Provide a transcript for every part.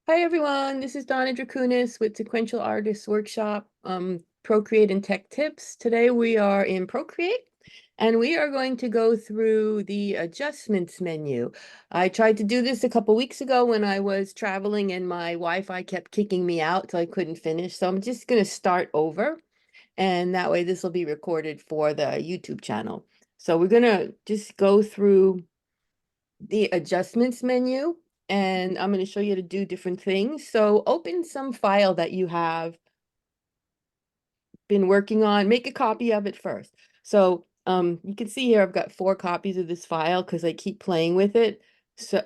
Hi everyone, this is Donna Dracunis with Sequential Artists Workshop, Procreate and Tech Tips. Today we are in Procreate and we are going to go through the adjustments menu. I tried to do this a couple weeks ago when I was traveling and my Wi-Fi kept kicking me out so I couldn't finish. So I'm just going to start over and that way this will be recorded for the YouTube channel. So we're going to just go through the adjustments menu and I'm going to show you to do different things. So open some file that you have been working on, make a copy of it first. So you can see here I've got 4 copies of this file because I keep playing with it. So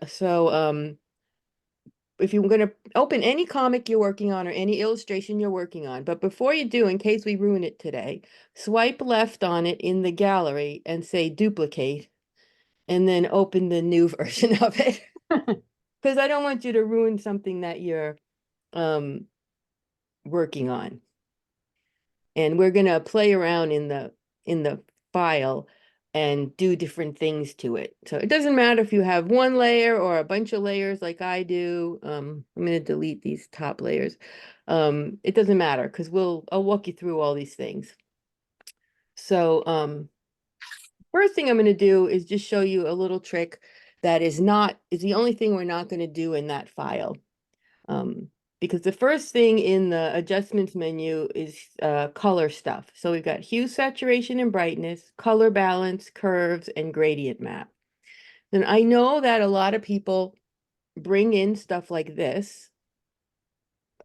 if you're going to open any comic you're working on or any illustration you're working on, but before you do, in case we ruin it today, swipe left on it in the gallery and say duplicate, and then open the new version of it. Because I don't want you to ruin something that you're um, working on. And we're gonna play around in the file and do different things to it. So it doesn't matter if you have one layer or a bunch of layers like I do. I'm gonna delete these top layers. It doesn't matter because I'll walk you through all these things. So first thing I'm gonna do is just show you a little trick that is the only thing we're not gonna do in that file. Um, because the first thing in the adjustments menu is color stuff. So we've got hue, saturation, and brightness, color balance, curves, and gradient map. And I know that a lot of people bring in stuff like this.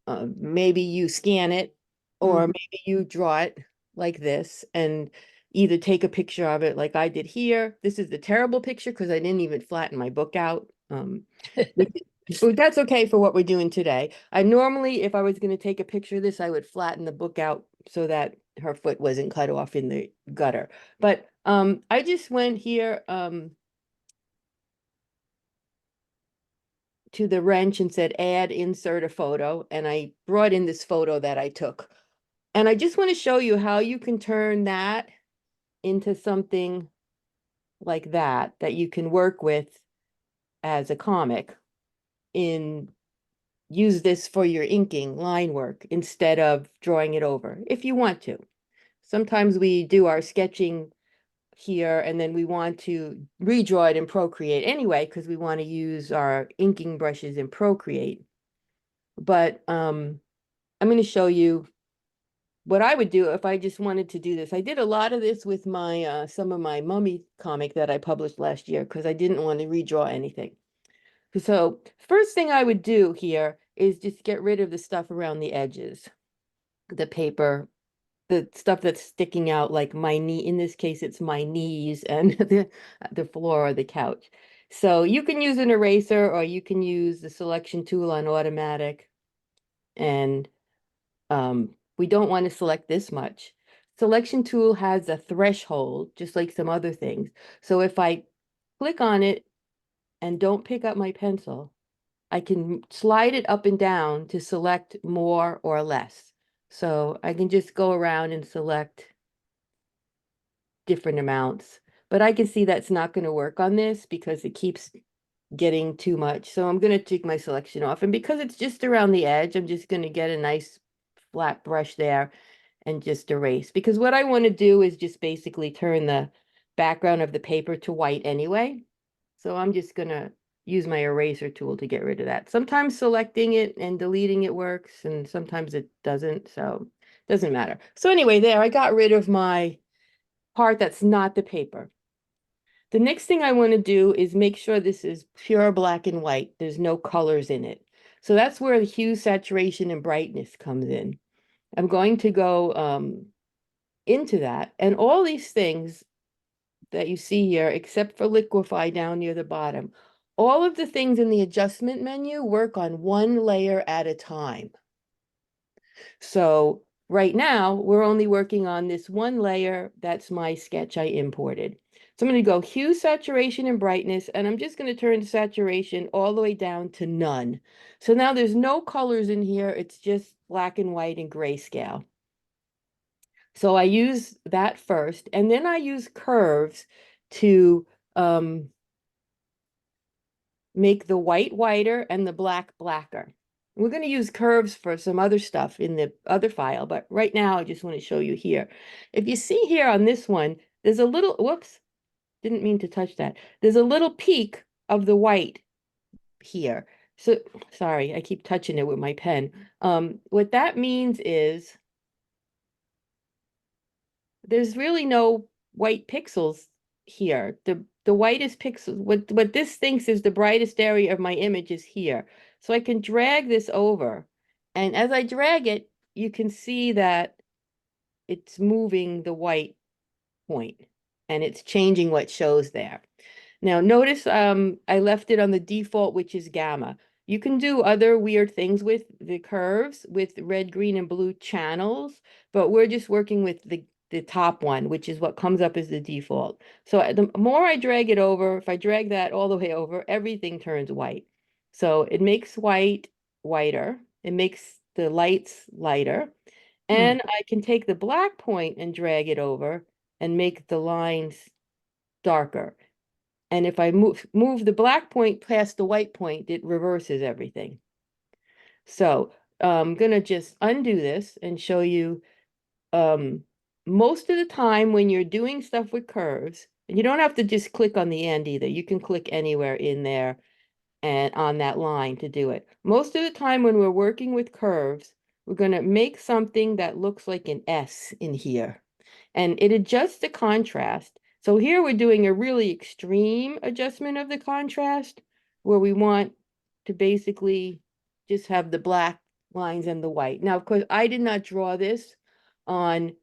Maybe you scan it, or maybe you draw it like this and either take a picture of it like I did here. This is the terrible picture because I didn't even flatten my book out. Well, that's okay for what we're doing today. I normally, if I was going to take a picture of this, I would flatten the book out so that her foot wasn't cut off in the gutter. But I just went here to the wrench and said, add, insert a photo. And I brought in this photo that I took. And I just want to show you how you can turn that into something like that you can work with as a comic in use this for your inking line work instead of drawing it over if you want to. Sometimes we do our sketching here and then we want to redraw it in Procreate anyway because we want to use our inking brushes in Procreate. But I'm going to show you what I would do if I just wanted to do this. I did a lot of this with my some of my mummy comic that I published last year because I didn't want to redraw anything. So first thing I would do here is just get rid of the stuff around the edges, the paper, the stuff that's sticking out like my knee. In this case, it's my knees and the floor or the couch. So you can use an eraser or you can use the selection tool on automatic. And we don't want to select this much. Selection tool has a threshold, just like some other things. So if I click on it and don't pick up my pencil, I can slide it up and down to select more or less. So I can just go around and select different amounts. But I can see that's not going to work on this because it keeps getting too much. So I'm going to take my selection off. And because it's just around the edge, I'm just going to get a nice flat brush there and just erase. Because what I want to do is just basically turn the background of the paper to white anyway. So I'm just going to use my eraser tool to get rid of that. Sometimes selecting it and deleting it works, and sometimes it doesn't. So it doesn't matter. So anyway, there, I got rid of my part that's not the paper. The next thing I want to do is make sure this is pure black and white. There's no colors in it. So that's where the hue, saturation, and brightness comes in. I'm going to go into that. And all these things that you see here, except for liquefy down near the bottom, all of the things in the adjustment menu work on one layer at a time. So right now, we're only working on this one layer. That's my sketch I imported. So I'm going to go hue, saturation, and brightness, and I'm just going to turn saturation all the way down to none. So now there's no colors in here. It's just black and white and grayscale. So I use that first, and then I use curves to make the white whiter and the black blacker. We're going to use curves for some other stuff in the other file, but right now I just want to show you here. If you see here on this one, there's a little, whoops, didn't mean to touch that. There's a little peak of the white here. So, sorry, I keep touching it with my pen. What that means is there's really no white pixels here. The whitest pixels, what this thinks is the brightest area of my image is here. So I can drag this over. And as I drag it, you can see that it's moving the white point and it's changing what shows there. Now notice I left it on the default, which is gamma. You can do other weird things with the curves with red, green, and blue channels, but we're just working with the top one, which is what comes up as the default. So the more I drag it over, if I drag that all the way over, everything turns white. So it makes white whiter. It makes the lights lighter. And I can take the black point and drag it over and make the lines darker. And if I move the black point past the white point, it reverses everything. So I'm going to just undo this and show you most of the time when you're doing stuff with curves, and you don't have to just click on the end either. You can click anywhere in there and on that line to do it. Most of the time when we're working with curves, we're going to make something that looks like an S in here. And it adjusts the contrast. So here we're doing a really extreme adjustment of the contrast where we want to basically just have the black lines and the white. Now, of course, I did not draw this on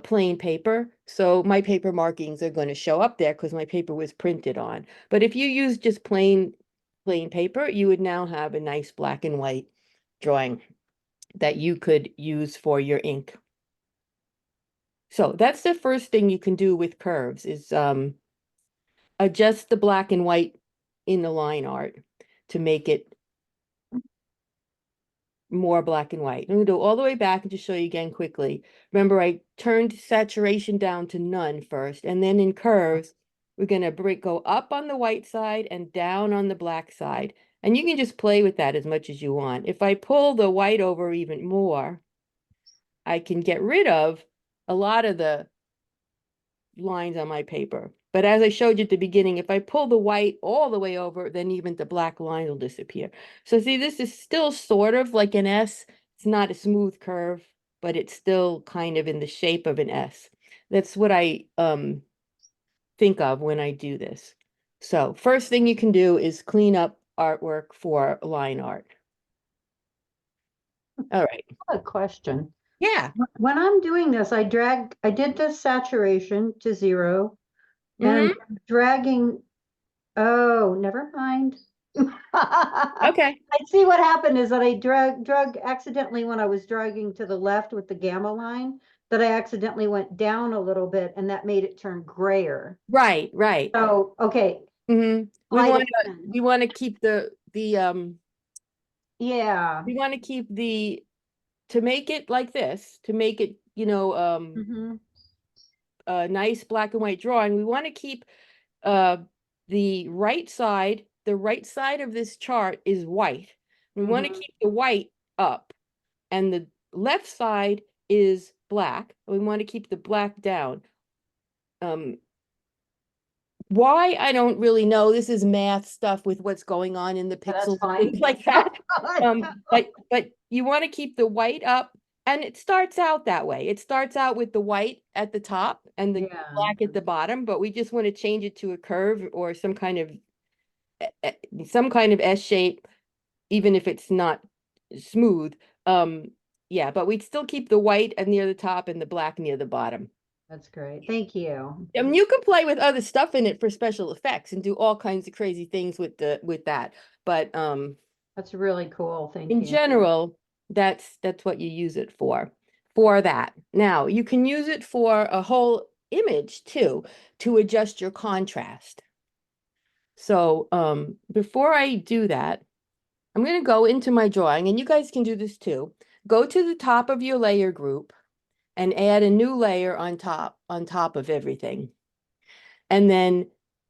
plain paper, so my paper markings are going to show up there because my paper was printed on. But if you use just plain paper, you would now have a nice black and white drawing that you could use for your ink. So that's the first thing you can do with curves is adjust the black and white in the line art to make it more black and white. I'm going to go all the way back and just show you again quickly. Remember, I turned saturation down to none first, and then in curves, we're going to go up on the white side and down on the black side. And you can just play with that as much as you want. If I pull the white over even more, I can get rid of a lot of the lines on my paper. But as I showed you at the beginning, if I pull the white all the way over, then even the black line will disappear. So see, this is still sort of like an S. It's not a smooth curve, but it's still kind of in the shape of an S. That's what I think of when I do this. So first thing you can do is clean up artwork for line art. All right. A question. Yeah. When I'm doing this, I did the saturation to 0 and Mm-hmm. dragging, oh, never mind. I Okay. see what happened is that I drug accidentally when I was dragging to the left with the gamma line, that I accidentally went down a little bit and that made it turn grayer. Right, right. So, okay, Mm-hmm. sleight of hand. We want to keep Yeah. we want to keep the to make it like this, to make it, Hmm. a nice black and white drawing, we want to keep uh the right side of this chart is white. We want to Hmm. keep the white up, and the left side is black. We want to keep the black down. Um, why? I don't really know. This is math stuff with what's going on in the That's pixels, things fine. like that. But you want to keep the white up, and it starts out that way. It starts out with the white at the top and the Yeah, black at the bottom, but we just want to change it to a curve or some kind of S shape, even if it's not smooth. Um, yeah, but we'd still keep the white near the top and the black near the bottom. that's great. Thank you. I mean, you can play with other stuff in it for special effects and do all kinds of crazy things with that. But That's really cool. Thank in you. general, that's what you use it for that. Now, you can use it for a whole image too, to adjust your contrast. So before I do that, I'm going to go into my drawing, and you guys can do this too. Go to the top of your layer group and add a new layer on top of everything. And then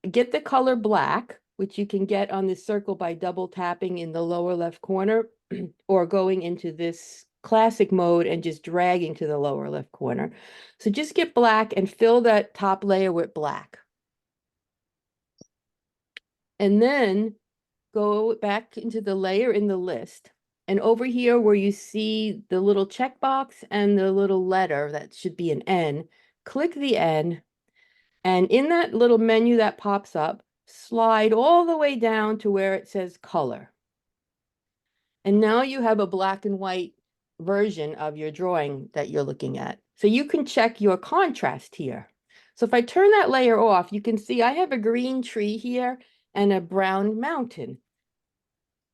get the color black, which you can get on the circle by double tapping in the lower left corner. or going into this classic mode and just dragging to the lower left corner. So just get black and fill that top layer with black. And then go back into the layer in the list. And over here where you see the little checkbox and the little letter that should be an N, click the N. And in that little menu that pops up, slide all the way down to where it says color. And now you have a black and white version of your drawing that you're looking at. So you can check your contrast here. So if I turn that layer off, you can see I have a green tree here and a brown mountain.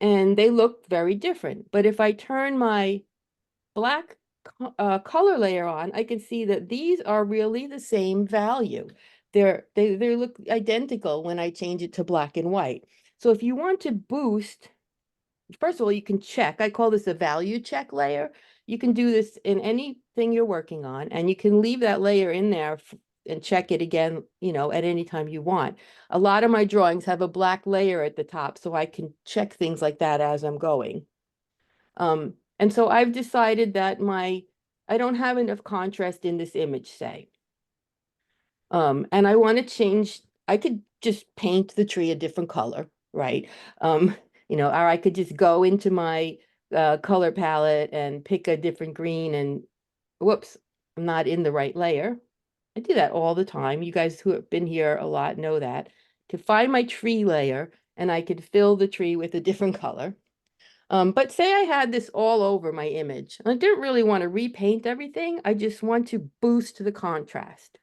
And they look very different. But if I turn my black color layer on, I can see that these are really the same value. They look identical when I change it to black and white. So if you want to boost, first of all, you can check. I call this a value check layer. You can do this in anything you're working on, and you can leave that layer in there and check it again, at any time you want. A lot of my drawings have a black layer at the top, so I can check things like that as I'm going. And so I've decided that I don't have enough contrast in this image, say. And I want to change, I could just paint the tree a different color, right? Or I could just go into my color palette and pick a different green and whoops, I'm not in the right layer. I do that all the time. You guys who have been here a lot know that. To find my tree layer and I could fill the tree with a different color. But say I had this all over my image. I didn't really want to repaint everything. I just want to boost the contrast.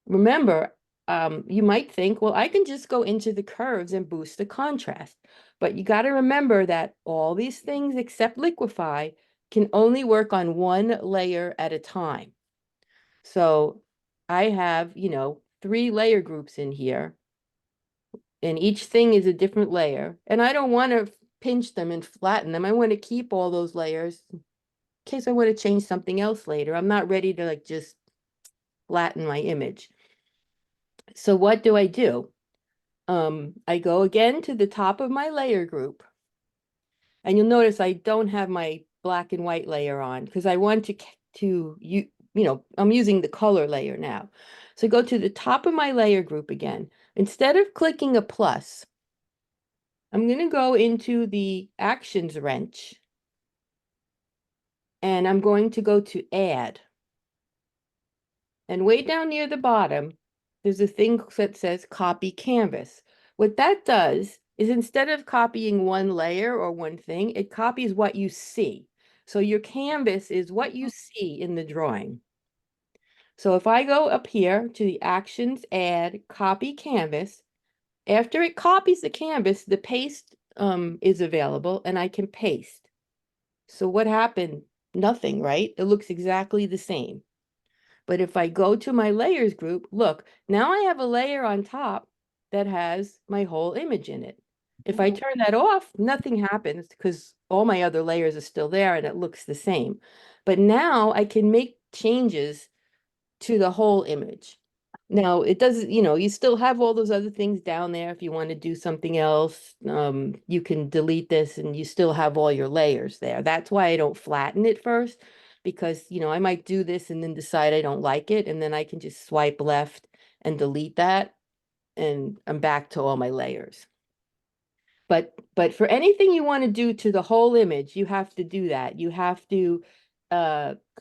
Remember, you might think, well, I can just go into the curves and boost the contrast. But you got to remember that all these things except liquify can only work on one layer at a time. So I have, 3 layer groups in here, and each thing is a different layer. And I don't want to pinch them and flatten them. I want to keep all those layers in case I want to change something else later. I'm not ready to like just flatten my image. So what do? I go again to the top of my layer group, and you'll notice I don't have my black and white layer on because I want I'm using the color layer now. So go to the top of my layer group again. Instead of clicking a plus, I'm going to go into the actions wrench and I'm going to go to add. And way down near the bottom, there's a thing that says copy canvas. What that does is instead of copying one layer or one thing, it copies what you see. So your canvas is what you see in the drawing. So if I go up here to the actions, add, copy canvas, after it copies the canvas, the paste is available and I can paste. So what happened? Nothing, right? It looks exactly the same. But if I go to my layers group, look, now I have a layer on top that has my whole image in it. If I turn that off, nothing happens because all my other layers are still there and it looks the same. But now I can make changes to the whole image. Now, it doesn't, you still have all those other things down there. If you want to do something else, you can delete this and you still have all your layers there. That's why I don't flatten it first, because, I might do this and then decide I don't like it. And then I can just swipe left and delete that. And I'm back to all my layers. But for anything you want to do to the whole image, you have to do that. You have to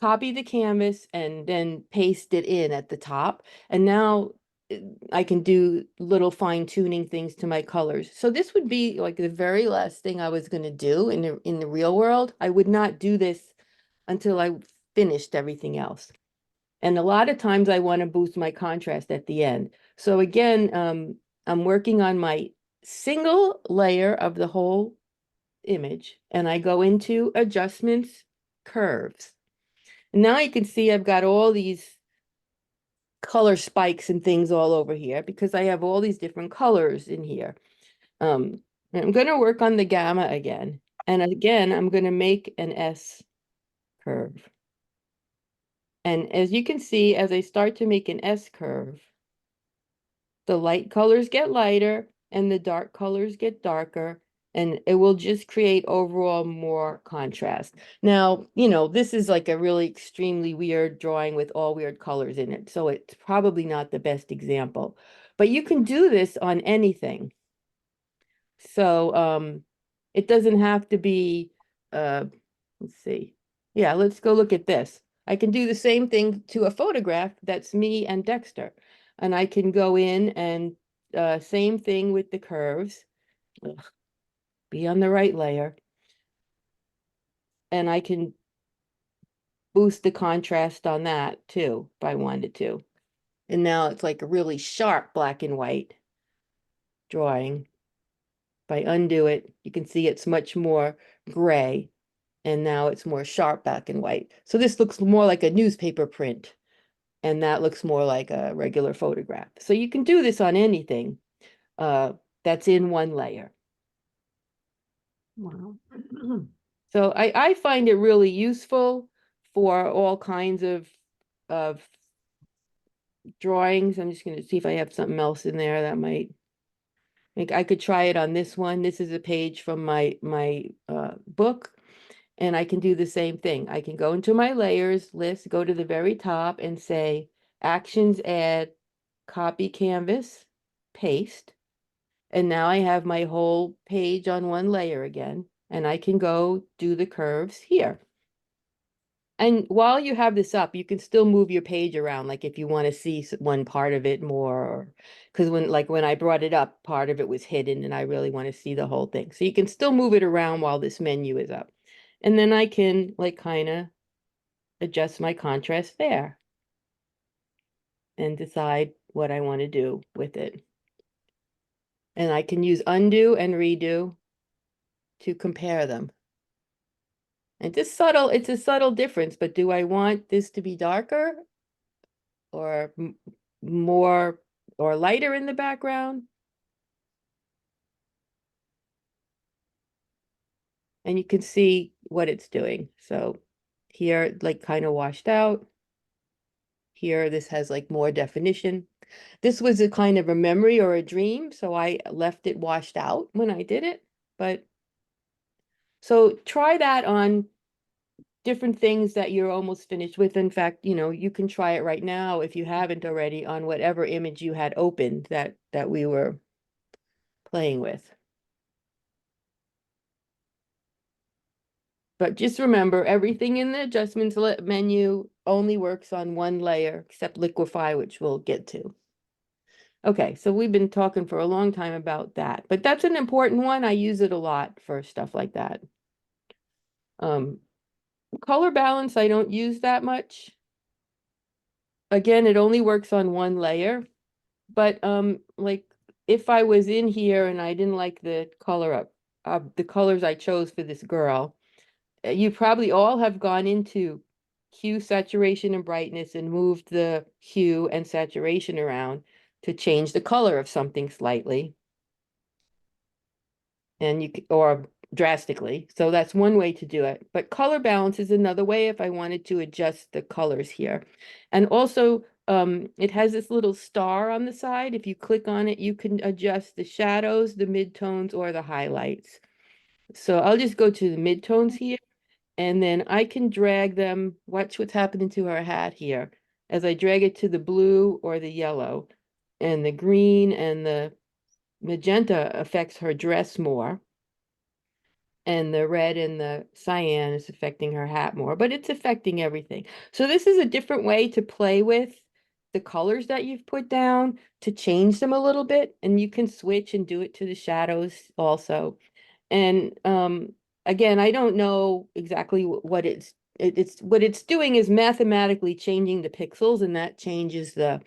copy the canvas and then paste it in at the top. And now I can do little fine tuning things to my colors. So this would be like the very last thing I was going to do in the real world. I would not do this until I finished everything else. And a lot of times I want to boost my contrast at the end. So again, I'm working on my single layer of the whole image and I go into adjustments, curves. And now you can see I've got all these color spikes and things all over here because I have all these different colors in here. I'm going to work on the gamma again. And again, I'm going to make an S curve. And as you can see, as I start to make an S curve, the light colors get lighter and the dark colors get darker. and it will just create overall more contrast. Now, this is like a really extremely weird drawing with all weird colors in it, so it's probably not the best example. But you can do this on anything. So it doesn't have to be, let's see. Yeah, let's go look at this. I can do the same thing to a photograph that's me and Dexter. And I can go in and same thing with the curves. Ugh, be on the right layer. And I can boost the contrast on that too if I wanted to. And now it's like a really sharp black and white drawing. If I undo it, you can see it's much more gray. And now it's more sharp black and white. So this looks more like a newspaper print, and that looks more like a regular photograph. So you can do this on anything that's in one layer. Wow. So I find it really useful for all kinds of drawings. I'm just going to see if I have something else in there that might make, I could try it on this one. This is a page from my book. And I can do the same thing. I can go into my layers list, go to the very top and say actions, add, copy canvas, paste. And now I have my whole page on one layer again. And I can go do the curves here. And while you have this up, you can still move your page around. Like if you want to see one part of it more, because when I brought it up, part of it was hidden and I really want to see the whole thing. So you can still move it around while this menu is up. And then I can like kind of adjust my contrast there and decide what I want to do with it. And I can use undo and redo to compare them. And it's a subtle difference, but do I want this to be darker or more or lighter in the background? And you can see what it's doing. So here, like kind of washed out. Here, this has like more definition. This was a kind of a memory or a dream, so I left it washed out when I did it. But so try that on different things that you're almost finished with. In fact, you can try it right now if you haven't already on whatever image you had opened that we were playing with. But just remember, everything in the adjustments menu only works on one layer except liquify, which we'll get to. Okay, so we've been talking for a long time about that, but that's an important one. I use it a lot for stuff like that. Um, color balance, I don't use that much. Again, it only works on one layer, but like if I was in here and I didn't like the color the colors I chose for this girl, you probably all have gone into hue, saturation, and brightness and moved the hue and saturation around to change the color of something slightly. And or drastically. So that's one way to do it. But color balance is another way if I wanted to adjust the colors here. And also, it has this little star on the side. If you click on it, you can adjust the shadows, the midtones, or the highlights. So I'll just go to the midtones here, and then I can drag them. Watch what's happening to her hat here. As I drag it to the blue or the yellow, and the green and the magenta affects her dress more. And the red and the cyan is affecting her hat more, but it's affecting everything. So this is a different way to play with the colors that you've put down to change them a little bit, and you can switch and do it to the shadows also. And again, I don't know exactly what it's what it's doing is mathematically changing the pixels, and that changes the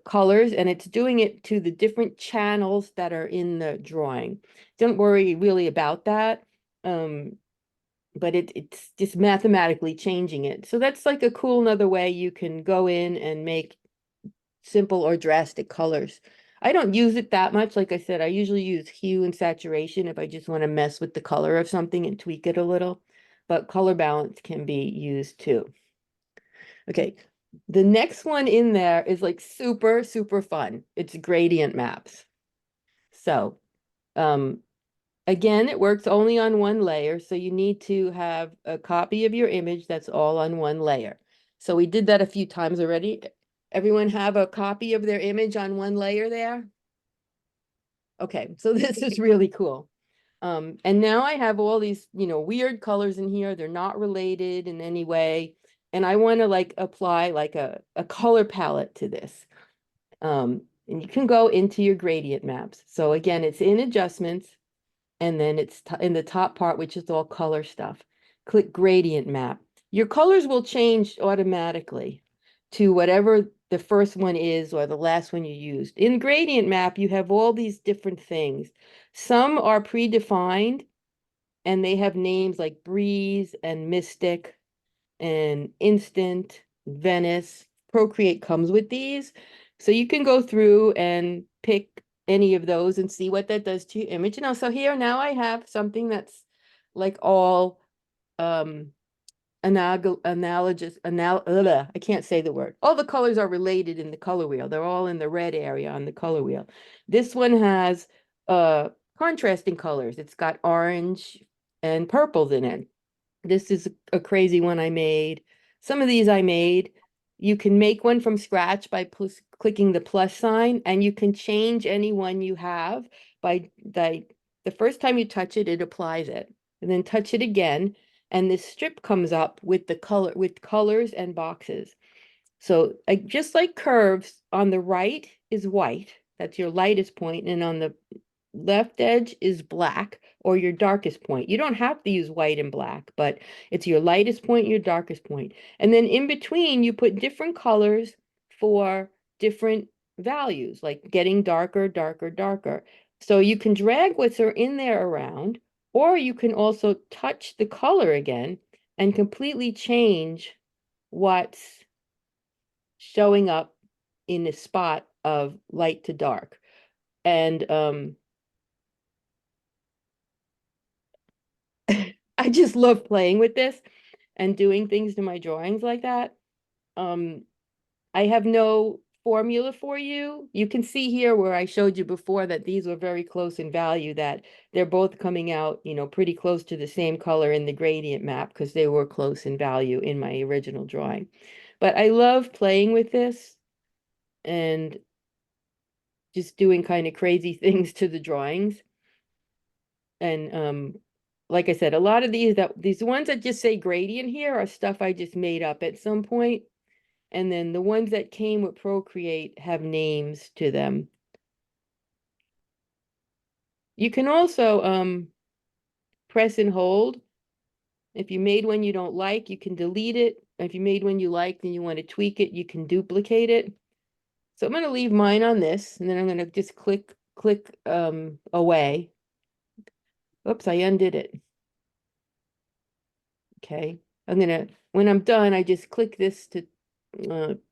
colors, and it's doing it to the different channels that are in the drawing. Don't worry really about that. But it's just mathematically changing it. So that's like a cool another way you can go in and make simple or drastic colors. I don't use it that much. Like I said, I usually use hue and saturation if I just want to mess with the color of something and tweak it a little. But color balance can be used too. Okay, the next one in there is like super, super fun. It's gradient maps. So, um, Again, it works only on one layer, so you need to have a copy of your image that's all on one layer. So we did that a few times already. Everyone have a copy of their image on one layer there? Okay, so this is really cool. And now I have all these, weird colors in here. They're not related in any way. And I want to like apply like a color palette to this. And you can go into your gradient maps. So again, it's in adjustments, and then it's in the top part, which is all color stuff. Click gradient map. Your colors will change automatically to whatever the first one is or the last one you used. In gradient map, you have all these different things. Some are predefined and they have names like breeze and mystic and instant, Venice. Procreate comes with these. So you can go through and pick any of those and see what that does to your image. So here now I have something that's like all um I can't say the word. All the colors are related in the color wheel. They're all in the red area on the color wheel. This one has contrasting colors. It's got orange and purples in it. This is a crazy one I made. Some of these I made. You can make one from scratch by clicking the plus sign, and you can change any one you have by the first time you touch it, it applies it. And then touch it again, and this strip comes up with the colors and boxes. So just like curves, on the right is white. That's your lightest point, and on the left edge is black or your darkest point. You don't have to use white and black, but it's your lightest point, your darkest point. And then in between, you put different colors for different values, like getting darker, darker, darker. So you can drag what's in there around, or you can also touch the color again and completely change what's showing up in the spot of light to dark. And I just love playing with this and doing things to my drawings like that. Um, I have no formula for you. You can see here where I showed you before that these were very close in value, that they're both coming out, pretty close to the same color in the gradient map because they were close in value in my original drawing. But I love playing with this and just doing kind of crazy things to the drawings. And like I said, a lot of these ones that just say gradient here are stuff I just made up at some point. And then the ones that came with Procreate have names to them. You can also press and hold. If you made one you don't like, you can delete it. If you made one you like and you want to tweak it, you can duplicate it. So I'm going to leave mine on this, and then I'm going to just click away. Oops, I undid it. Okay. When I'm done, I just click this to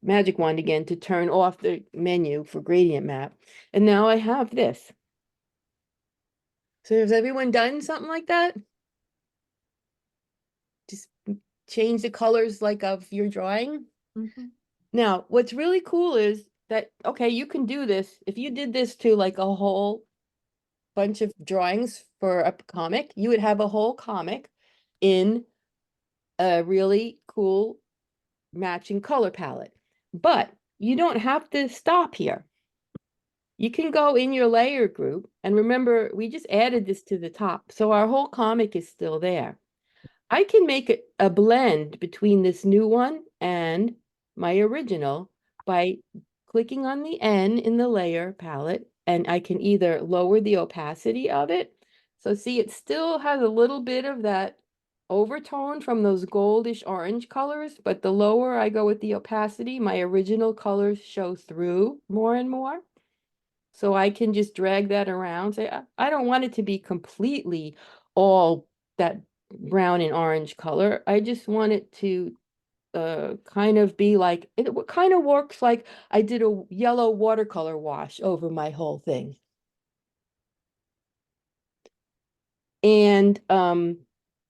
magic wand again to turn off the menu for gradient map. And now I have this. So has everyone done something like that? Just change the colors like of your drawing? Mhm. Now, what's really cool is that, okay, you can do this. If you did this to like a whole bunch of drawings for a comic, you would have a whole comic in a really cool matching color palette. But you don't have to stop here. You can go in your layer group, and remember, we just added this to the top, so our whole comic is still there. I can make a blend between this new one and my original by clicking on the N in the layer palette, and I can either lower the opacity of it. So see, it still has a little bit of that overtone from those goldish orange colors, but the lower I go with the opacity, my original colors show through more and more. So I can just drag that around, say, I don't want it to be completely all that brown and orange color. I just want it to kind of be like, it kind of works like I did a yellow watercolor wash over my whole thing. And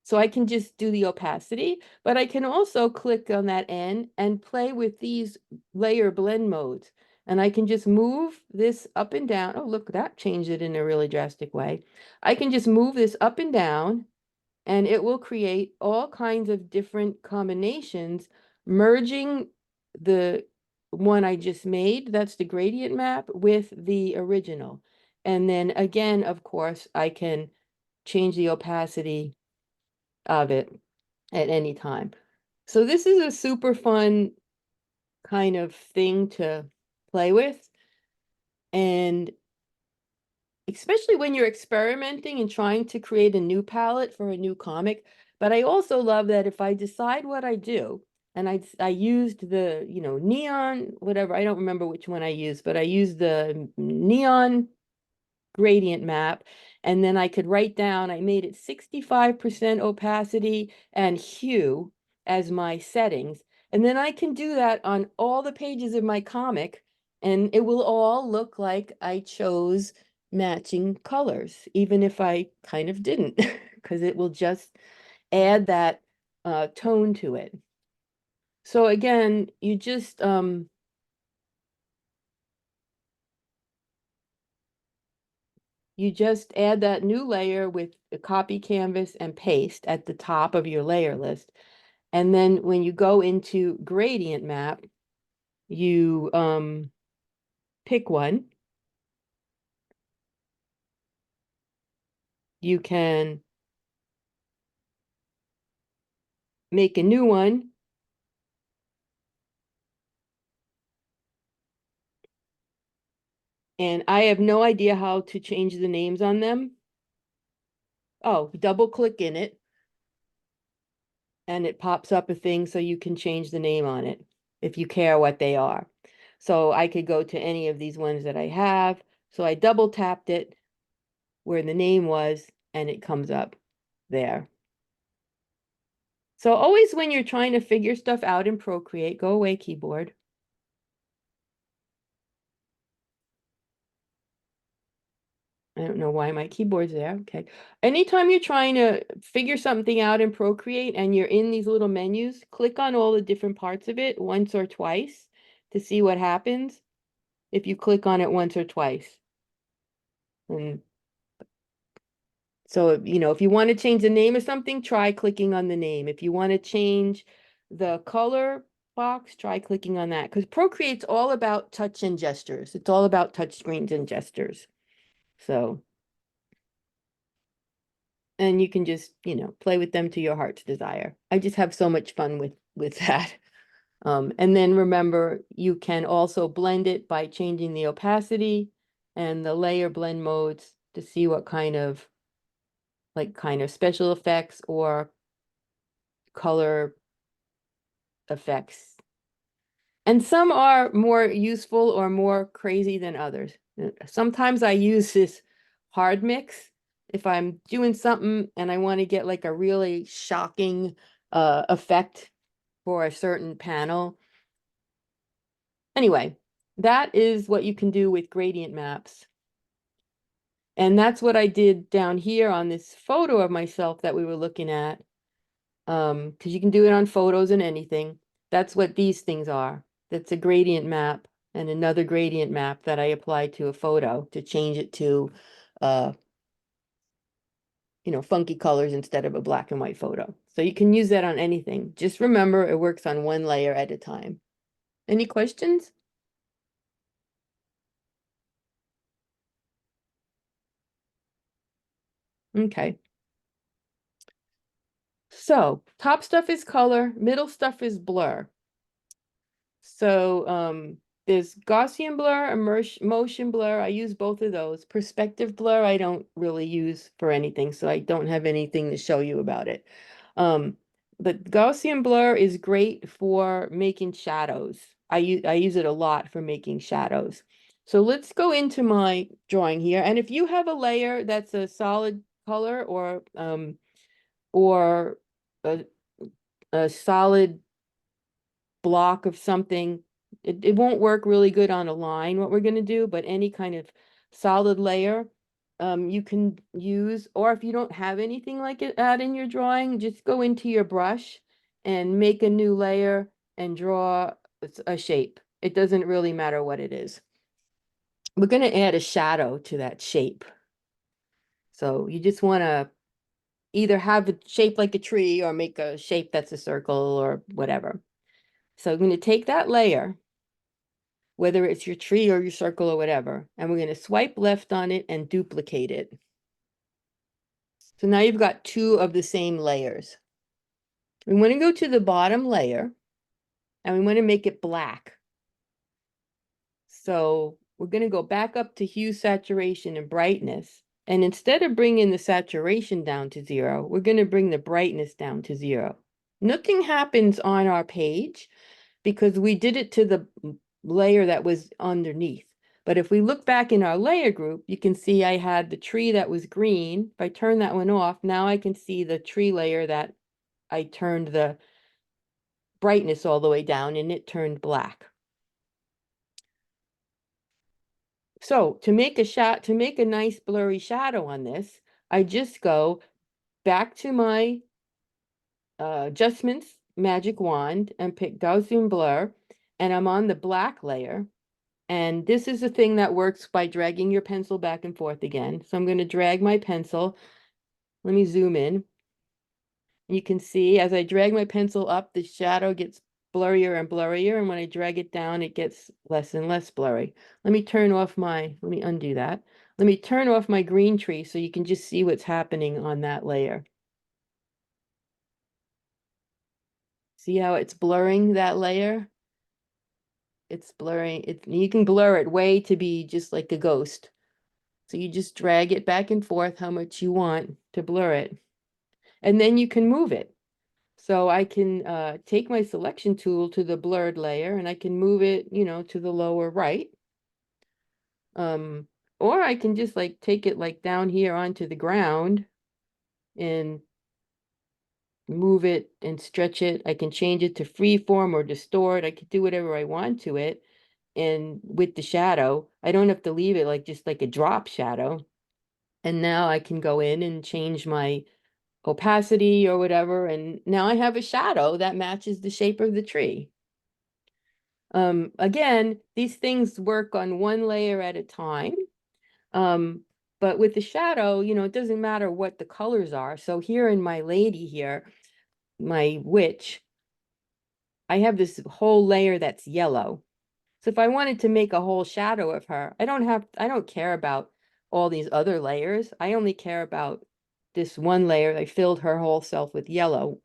so I can just do the opacity, but I can also click on that N and play with these layer blend modes. And I can just move this up and down. Oh, look, that changed it in a really drastic way. I can just move this up and down, and it will create all kinds of different combinations, merging the one I just made, that's the gradient map, with the original. And then again, of course, I can change the opacity of it at any time. So this is a super fun kind of thing to play with. And especially when you're experimenting and trying to create a new palette for a new comic. But I also love that if I decide what I do, and I used the, neon, whatever, I don't remember which one I used, but I used the neon gradient map. And then I could write down, I made it 65% opacity and hue as my settings. And then I can do that on all the pages of my comic, and it will all look like I chose matching colors, even if I kind of didn't, because it will just add that tone to it. So again, you just add that new layer with a copy canvas and paste at the top of your layer list. And then when you go into gradient map, you pick one. You can make a new one. And I have no idea how to change the names on them. Oh, double click in it, and it pops up a thing so you can change the name on it if you care what they are. So I could go to any of these ones that I have. So I double tapped it where the name was, and it comes up there. So always when you're trying to figure stuff out in Procreate, go away keyboard. I don't know why my keyboard's there. Okay. Anytime you're trying to figure something out in Procreate and you're in these little menus, click on all the different parts of it once or twice to see what happens if you click on it once or twice. And so, if you want to change the name of something, try clicking on the name. If you want to change the color box, try clicking on that. Because Procreate's all about touch and gestures. It's all about touch screens and gestures. So, and you can just, play with them to your heart's desire. I just have so much fun with that. And then remember, you can also blend it by changing the opacity and the layer blend modes to see what kind of special effects or color effects. And some are more useful or more crazy than others. Sometimes I use this hard mix if I'm doing something and I want to get like a really shocking effect for a certain panel. Anyway, that is what you can do with gradient maps. And that's what I did down here on this photo of myself that we were looking at. Because you can do it on photos and anything. That's what these things are. That's a gradient map and another gradient map that I applied to a photo to change it to, uh, funky colors instead of a black and white photo. So you can use that on anything. Just remember it works on one layer at a time. Any questions? Okay. So top stuff is color, middle stuff is blur. So there's Gaussian blur, motion blur. I use both of those. Perspective blur, I don't really use for anything, so I don't have anything to show you about it. But Gaussian blur is great for making shadows. I use it a lot for making shadows. So let's go into my drawing here. And if you have a layer that's a solid color or a, a solid block of something. It won't work really good on a line, what we're going to do, but any kind of solid layer you can use, or if you don't have anything like that in your drawing, just go into your brush and make a new layer and draw a shape. It doesn't really matter what it is. We're going to add a shadow to that shape. So you just want to either have a shape like a tree or make a shape that's a circle or whatever. So I'm going to take that layer, whether it's your tree or your circle or whatever, and we're going to swipe left on it and duplicate it. So now you've got two of the same layers. We want to go to the bottom layer and we want to make it black. So we're going to go back up to hue, saturation, and brightness. And instead of bringing the saturation down to 0, we're going to bring the brightness down to 0. Nothing happens on our page because we did it to the layer that was underneath. But if we look back in our layer group, you can see I had the tree that was green. If I turn that one off, now I can see the tree layer that I turned the brightness all the way down and it turned black. So to make a nice blurry shadow on this, I just go back to my adjustments magic wand and pick Gaussian blur, and I'm on the black layer. And this is the thing that works by dragging your pencil back and forth again. So I'm going to drag my pencil. Let me zoom in. You can see as I drag my pencil up, the shadow gets blurrier and blurrier. And when I drag it down, it gets less and less blurry. Let me undo that. Let me turn off my green tree so you can just see what's happening on that layer. See how it's blurring that layer? It's blurring it. You can blur it way to be just like a ghost. So you just drag it back and forth how much you want to blur it. And then you can move it. So I can take my selection tool to the blurred layer and I can move it, to the lower right. Or I can just like take it like down here onto the ground and move it and stretch it. I can change it to freeform or distort. I could do whatever I want to it. And with the shadow, I don't have to leave it like just like a drop shadow. And now I can go in and change my opacity or whatever. And now I have a shadow that matches the shape of the tree. Again, these things work on one layer at a time. But with the shadow, it doesn't matter what the colors are. So here in my lady here, my witch, I have this whole layer that's yellow. So if I wanted to make a whole shadow of her, I don't care about all these other layers. I only care about this one layer. I filled her whole self with yellow.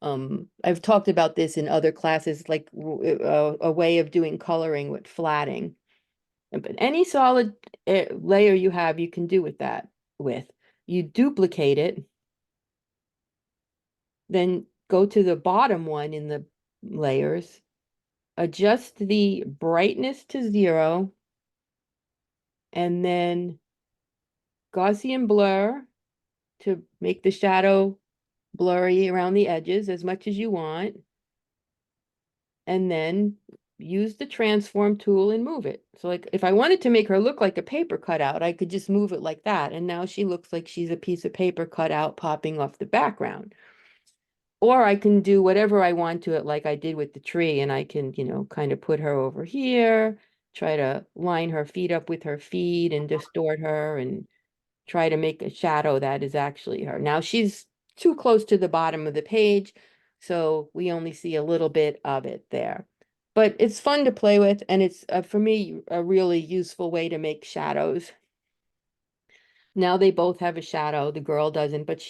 I've talked about this in other classes, like a way of doing coloring with flatting. But any solid layer you have, you can do with that with. You duplicate it, then go to the bottom one in the layers, adjust the brightness to 0, and then Gaussian blur to make the shadow blurry around the edges as much as you want. And then use the transform tool and move it. So like if I wanted to make her look like a paper cutout, I could just move it like that. And now she looks like she's a piece of paper cut out popping off the background. Or I can do whatever I want to it like I did with the tree. And I can, kind of put her over here, try to line her feet up with her feet and distort her and try to make a shadow that is actually her. Now she's too close to the bottom of the page, so we only see a little bit of it there. But it's fun to play with, and it's, for me, a really useful way to make shadows. Now they both have a shadow. The girl doesn't, but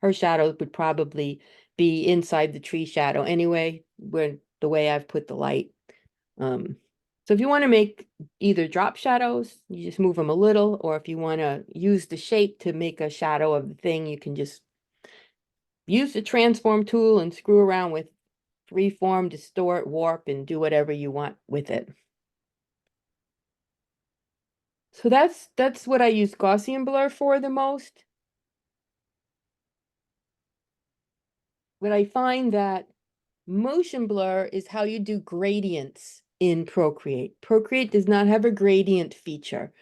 her shadow would probably be inside the tree shadow anyway, where the way I've put the light. So if you want to make either drop shadows, you just move them a little, or if you want to use the shape to make a shadow of the thing, you can just use the transform tool and screw around with freeform, distort, warp, and do whatever you want with it. So that's what I use Gaussian blur for the most. But I find that motion blur is how you do gradients in Procreate. Procreate does not have a gradient feature.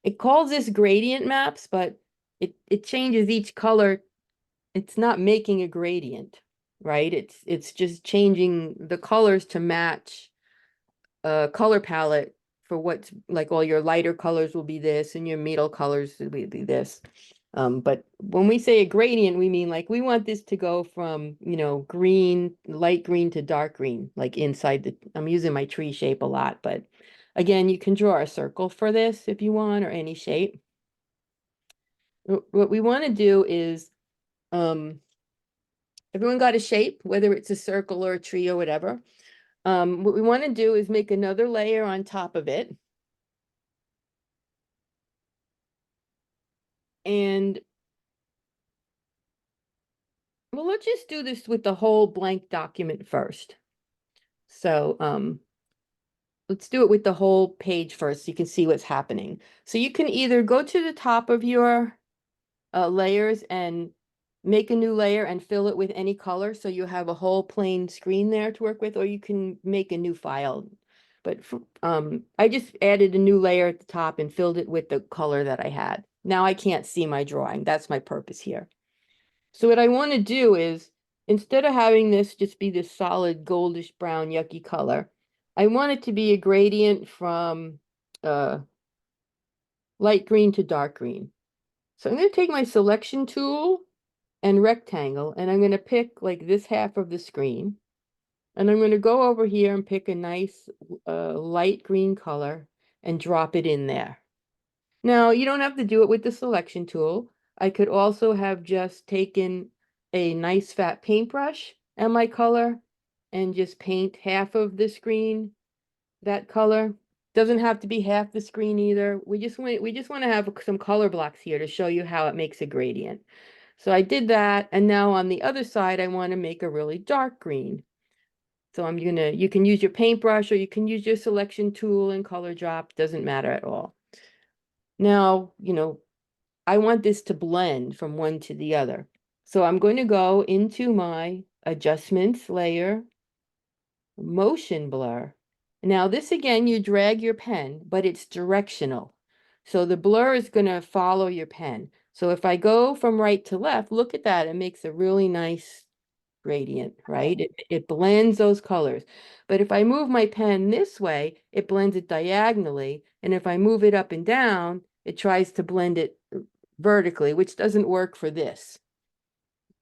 It calls this gradient maps, but it changes each color. It's not making a gradient, right? It's just changing the colors to match color palette for what's like all your lighter colors will be this and your middle colors will be this. But when we say a gradient, we mean like we want this to go from, green, light green to dark green, like inside I'm using my tree shape a lot, but again, you can draw a circle for this if you want, or any shape. What we want to do is, everyone got a shape, whether it's a circle or a tree or whatever. What we want to do is make another layer on top of it. And well, let's just do this with the whole blank document first. So let's do it with the whole page first so you can see what's happening. So you can either go to the top of your layers and make a new layer and fill it with any color so you have a whole plain screen there to work with, or you can make a new file. But I just added a new layer at the top and filled it with the color that I had. Now I can't see my drawing. That's my purpose here. So what I want to do is, instead of having this just be this solid goldish brown yucky color, I want it to be a gradient from uh, light green to dark green. So I'm going to take my selection tool and rectangle, and I'm going to pick like this half of the screen. And I'm going to go over here and pick a nice light green color and drop it in there. Now, you don't have to do it with the selection tool. I could also have just taken a nice fat paintbrush and my color and just paint half of the screen that color. Doesn't have to be half the screen either. We just want to have some color blocks here to show you how it makes a gradient. So I did that, and now on the other side, I want to make a really dark green. So you can use your paintbrush or you can use your selection tool and color drop, doesn't matter at all. Now, I want this to blend from one to the other. So I'm going to go into my adjustments layer, motion blur. Now this again, you drag your pen, but it's directional. So the blur is going to follow your pen. So if I go from right to left, look at that. It makes a really nice gradient, right? It blends those colors. But if I move my pen this way, it blends it diagonally. And if I move it up and down, it tries to blend it vertically, which doesn't work for this.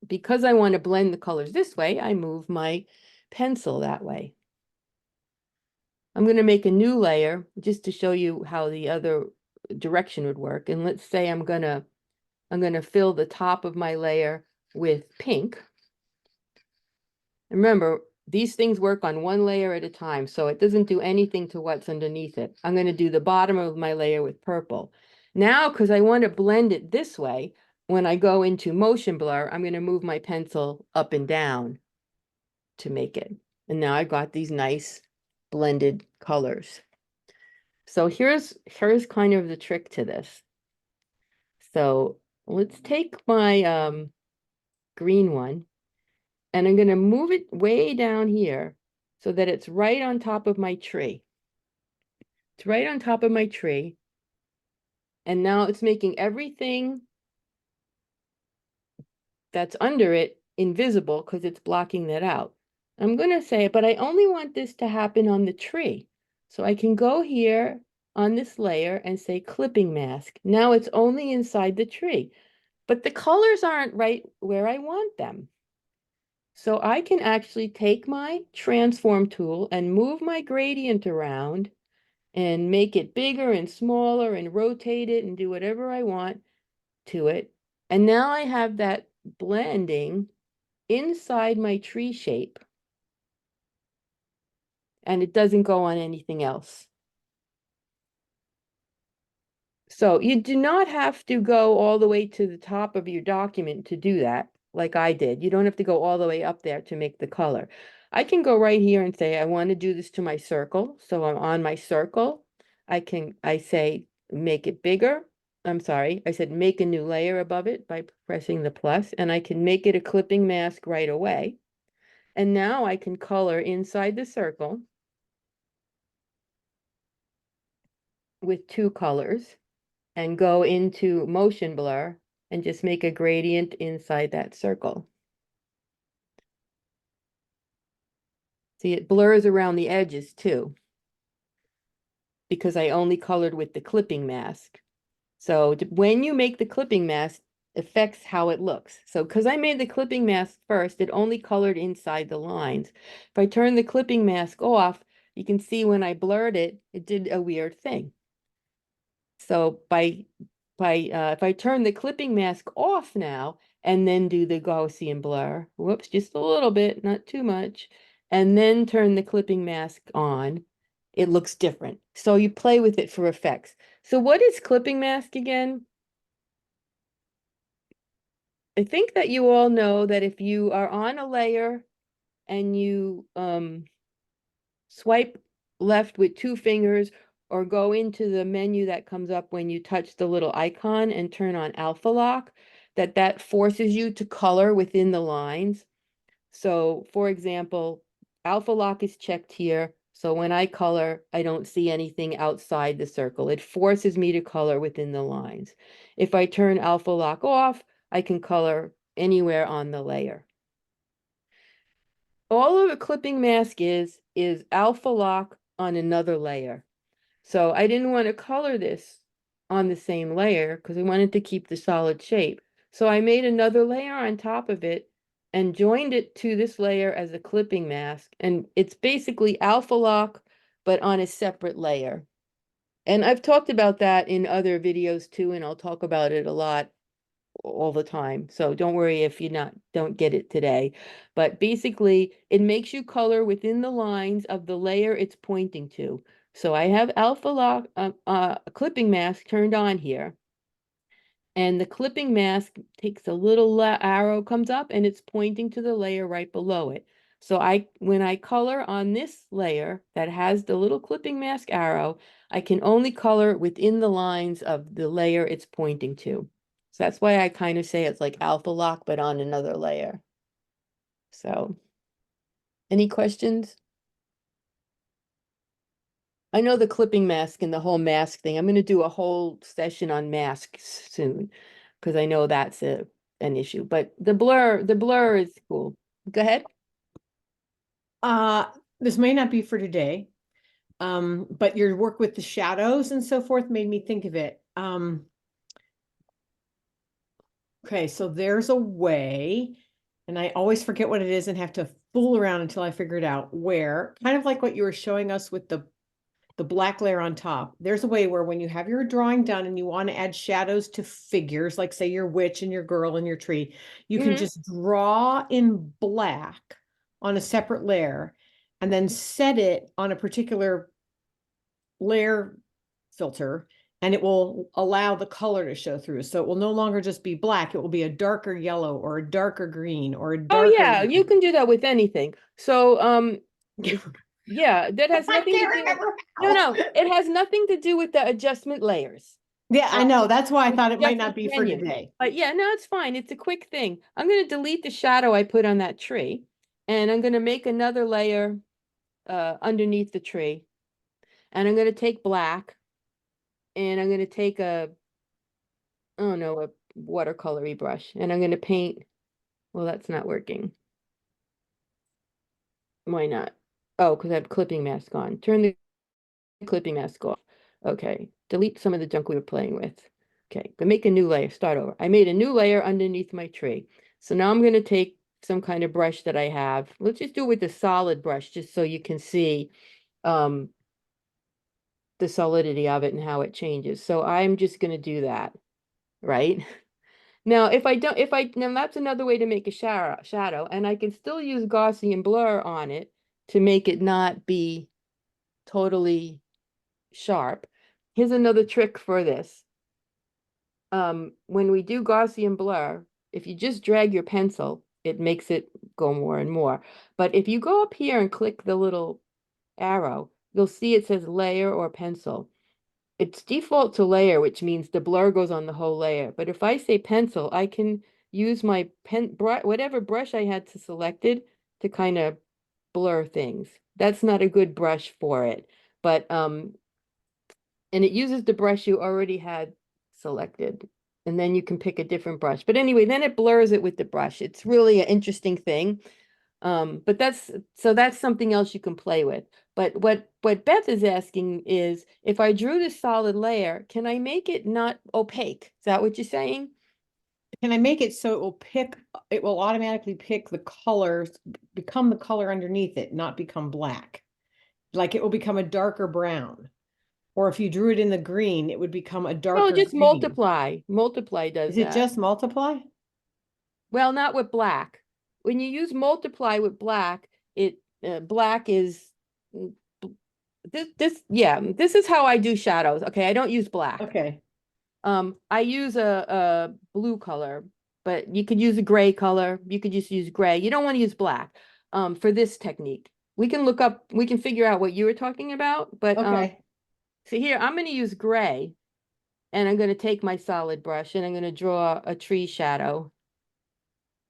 Because I want to blend the colors this way, I move my pencil that way. I'm going to make a new layer just to show you how the other direction would work. And let's say I'm going to fill the top of my layer with pink. Remember, these things work on one layer at a time, so it doesn't do anything to what's underneath it. I'm going to do the bottom of my layer with purple. Now, because I want to blend it this way, when I go into motion blur, I'm going to move my pencil up and down to make it. And now I've got these nice blended colors. So here's kind of the trick to this. So let's take my green one, and I'm going to move it way down here so that it's right on top of my tree. It's right on top of my tree. And now it's making everything that's under it invisible because it's blocking that out. I'm going to say, but I only want this to happen on the tree. So I can go here on this layer and say clipping mask. Now it's only inside the tree, but the colors aren't right where I want them. So I can actually take my transform tool and move my gradient around and make it bigger and smaller and rotate it and do whatever I want to it. And now I have that blending inside my tree shape, and it doesn't go on anything else. So you do not have to go all the way to the top of your document to do that, like I did. You don't have to go all the way up there to make the color. I can go right here and say, I want to do this to my circle. So I'm on my circle. I say, make it bigger. I'm sorry, I said make a new layer above it by pressing the plus, and I can make it a clipping mask right away. And now I can color inside the circle with two colors and go into motion blur and just make a gradient inside that circle. See, it blurs around the edges too. because I only colored with the clipping mask. So when you make the clipping mask, affects how it looks. So because I made the clipping mask first, it only colored inside the lines. If I turn the clipping mask off, you can see when I blurred it, it did a weird thing. So if I turn the clipping mask off now and then do the Gaussian blur, whoops, just a little bit, not too much, and then turn the clipping mask on, it looks different. So you play with it for effects. So what is clipping mask again? I think that you all know that if you are on a layer and you swipe left with two fingers or go into the menu that comes up when you touch the little icon and turn on alpha lock, that forces you to color within the lines. So for example, alpha lock is checked here. So when I color, I don't see anything outside the circle. It forces me to color within the lines. If I turn alpha lock off, I can color anywhere on the layer. All of a clipping mask is alpha lock on another layer. So I didn't want to color this on the same layer because I wanted to keep the solid shape. So I made another layer on top of it and joined it to this layer as a clipping mask. And it's basically alpha lock, but on a separate layer. And I've talked about that in other videos too, and I'll talk about it a lot all the time. So don't worry if you don't get it today. But basically, it makes you color within the lines of the layer it's pointing to. So I have alpha lock clipping mask turned on here. And the clipping mask takes a little arrow comes up and it's pointing to the layer right below it. So when I color on this layer that has the little clipping mask arrow, I can only color within the lines of the layer it's pointing to. So that's why I kind of say it's like alpha lock, but on another layer. So any questions? I know the clipping mask and the whole mask thing. I'm going to do a whole session on masks soon because I know that's an issue. But the blur is cool. Go ahead. Uh, this may not be for today, but your work with the shadows and so forth made me think of it. Okay, so there's a way, and I always forget what it is and have to fool around until I figure it out, where, kind of like what you were showing us with the black layer on top, there's a way where when you have your drawing done and you want to add shadows to figures, like say your witch and your girl and your tree, you can just draw in black on a separate layer and then set it on a particular layer filter, and it will allow the color to show through. So it will no longer just be black. It will be a darker yellow or a darker green or a Oh darker yeah, you red. can do that with anything. So yeah, that has I nothing to can't do. remember No, how. it has nothing to do with the adjustment layers. Yeah, I know. That's why I With thought the it might not adjustment be for menu. today. But yeah, no, it's fine. It's a quick thing. I'm going to delete the shadow I put on that tree, and I'm going to make another layer underneath the tree. And I'm going to take black, and I'm going to take I don't know, a watercolory brush, and I'm going to paint. Well, that's not working. Why not? Oh, because I have clipping mask on. Turn the clipping mask off. Okay, delete some of the junk we were playing with. Okay, but make a new layer, start over. I made a new layer underneath my tree. So now I'm going to take some kind of brush that I have. Let's just do it with a solid brush, just so you can see um, the solidity of it and how it changes. So I'm just going to do that, right? Now, now that's another way to make a shadow, and I can still use Gaussian blur on it to make it not be totally sharp. Here's another trick for this. When we do Gaussian blur, if you just drag your pencil, it makes it go more and more. But if you go up here and click the little arrow, you'll see it says layer or pencil. It's default to layer, which means the blur goes on the whole layer. But if I say pencil, I can use my whatever brush I had selected to kind of blur things. That's not a good brush for it, but and it uses the brush you already had selected. And then you can pick a different brush. But anyway, then it blurs it with the brush. It's really an interesting thing. But that's something else you can play with. But what Beth is asking is, if I drew this solid layer, can I make it not opaque? Is that what you're saying? Can I make it so it will automatically pick the colors, become the color underneath it, not become black? Like it will become a darker brown. Or if you drew it in the green, it would become a Well, darker just green. multiply. Multiply does Is it that. just multiply? Well, not with black. When you use multiply with black, black is mm, this is how I do shadows. Okay, I don't use black. Okay. I use a blue color, but you could use a gray color. You could just use gray. You don't want to use black for this technique. We can figure out what you were talking about, but Okay. see here, I'm going to use gray, and I'm going to take my solid brush and I'm going to draw a tree shadow.